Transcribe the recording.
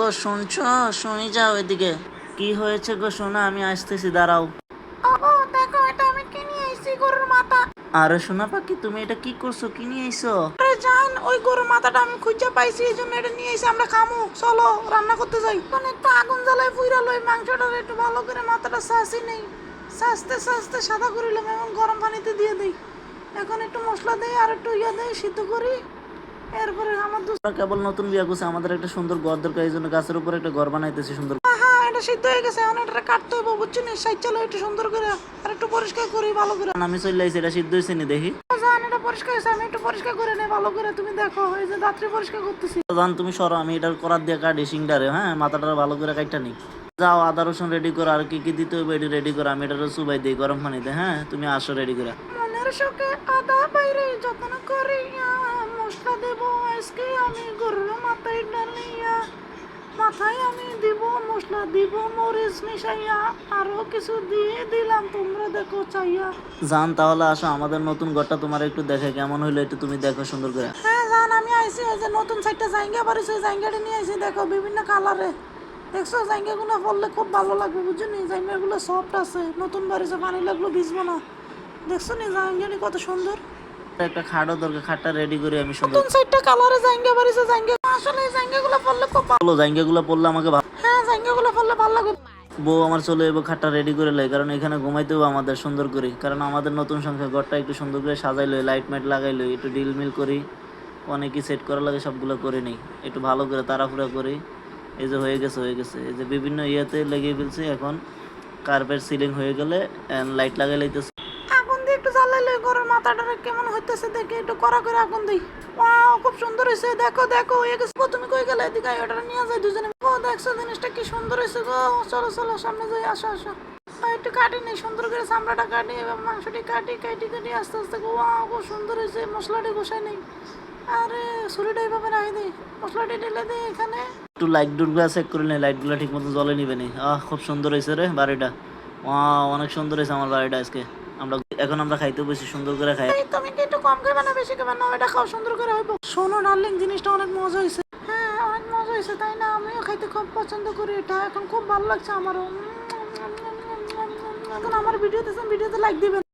গো শুনছো? শুনি যাও এদিকে। কি হয়েছে গো সোনা? আমি আসতেছি, দাঁড়াও। ওগো দেখো, এটা আমি কিনে আইছি গরুর মাথা। আরে সোনা পাখি, তুমি এটা কি করছো? কি নিয়ে আইছো? আরে জান, ওই গরুর মাথাটা আমি খুঁজে পাইছি, এই জন্য এটা নিয়ে আইছি। আমরা খামু, চলো রান্না করতে যাই। এখন একটু আগুন জ্বালায় পুইরা লই মাংসটা, একটু ভালো করে মাথাটা সাসি নেই। সাজতে সাজতে সাদা করিলাম, এবং গরম পানিতে দিয়ে দিই। এখন একটু মশলা দেই আর একটু ইয়া দেই, সিদ্ধ করি। এরপরে আমার আমরা কেবল নতুন বিয়া করছি, আমাদের একটা সুন্দর ঘর দরকার, এই জন্য গাছের উপর একটা ঘর বানাইতেছি সুন্দর। হ্যাঁ, এটা সিদ্ধ হয়ে গেছে। এখন এটা কাটতে হবে, বুঝছেন? সাইড চালো একটু সুন্দর করে, আর একটু পরিষ্কার করি ভালো করে। আমি চলে আইছি, এটা সিদ্ধ হয়েছে নি দেখি। জান, এটা পরিষ্কার হয়েছে, আমি একটু পরিষ্কার করে নেই ভালো করে। তুমি দেখো, এই যে দাঁতরে পরিষ্কার করতেছি। জান তুমি সরো, আমি এটার করার দিয়ে কাটি সিংটারে, হ্যাঁ মাথাটা ভালো করে কাটটা নি। যাও, আদা রসুন রেডি করো, আর কি কি দিতে হবে এটি রেডি করো। আমি এটা চুবাই দিই গরম পানিতে, হ্যাঁ তুমি আসো রেডি করে। মনের শোকে আদা বাইরে যত্ন করিয়া মশলা দেব আজকে আমি গরুর মাথায় ডালিয়া। মাথায় আমি দিব মশলা, দিব মরিচ মিশাইয়া, আরো কিছু দিয়ে দিলাম, তোমরা দেখো চাইয়া। জান তাহলে আসো, আমাদের নতুন ঘরটা তোমার একটু দেখে কেমন হইলো একটু তুমি দেখো সুন্দর করে। হ্যাঁ জান, আমি আইছি। এই যে নতুন সাইডটা জায়গা বাড়িছে, জায়গাটা নিয়ে আইছি। দেখো বিভিন্ন কালারে, দেখছো? জায়গাগুলো পড়লে খুব ভালো লাগবে, বুঝছো? জায়গাগুলো সফট আছে, নতুন বাড়িছে, পানি লাগলো ভিজবো না। দেখছো নি জায়গাটি কত সুন্দর? একটা খাটও দরকার, খাটটা রেডি করে আমি সুন্দর। নতুন সাইডটা কালারে জায়গা বাড়িছে, জায়গা আসলে এই জায়গাগুলো পড়লে খুব ভালো। বলো জায়গাগুলো পড়লে আমাকে হ্যাঁ, জায়গাগুলো পড়লে ভালো লাগবে। বউ আমার চলে যাবো, খাটটা রেডি করে লাই, কারণ এখানে ঘুমাইতেও আমাদের সুন্দর করি, কারণ আমাদের নতুন সংসার, ঘরটা একটু সুন্দর করে সাজাই লই, লাইট মাইট লাগাই লই, একটু ডিল মিল করি, অনেকই সেট করা লাগে, সবগুলো করে নিই একটু ভালো করে তাড়াহুড়া করি। এই যে হয়ে গেছে, হয়ে গেছে, এই যে বিভিন্ন ইয়েতে লাগিয়ে ফেলছি। এখন কার্পেট সিলিং হয়ে গেলে লাইট লাগাই লাইতেছে। আগুন দিয়ে একটু জ্বালাইলে ঘরের মাথাটা কেমন হইতেছে দেখে, একটু কড়া করে আগুন দিই। ওয়াও, খুব সুন্দর হয়েছে। দেখো দেখো, হয়ে গেছে। তুমি কই গেলে? এদিকে আয়, ওটা নিয়ে যাই দুজনে। ও দেখছো জিনিসটা কি সুন্দর হয়েছে গো। চলো চলো সামনে যাই, আসো আসো। একটু কাটি নেই সুন্দর করে, চামড়াটা কাটি এবং মাংসটি কাটি কাটি কাটি আস্তে আস্তে। ওয়াও, খুব সুন্দর হয়েছে। মশলাটি বসাই নেই, আরে ছুরিটা এইভাবে রাখি দিই, মশলাটি ঢেলে দিই এখানে। একটু লাইট গুলো চেক করে নিই, লাইটগুলো ঠিক মতো জ্বলে নিবে নি। খুব সুন্দর হয়েছে রে বাড়িটা। অনেক সুন্দর হয়েছে আমার বাড়িটা আজকে। আমরা খাইতে বসি, সুন্দর করে খাই। এই তুমি কি একটু কম খাবে না বেশি খাবে না? এটা খাও, সুন্দর করে হইব। শোনো ডার্লিং, জিনিসটা অনেক মজা হয়েছে। হ্যাঁ, অনেক মজা হয়েছে, তাই না? আমিও খাইতে খুব পছন্দ করি এটা, এখন খুব ভালো লাগছে আমারও। এখন আমার ভিডিওতে লাইক দিবেন।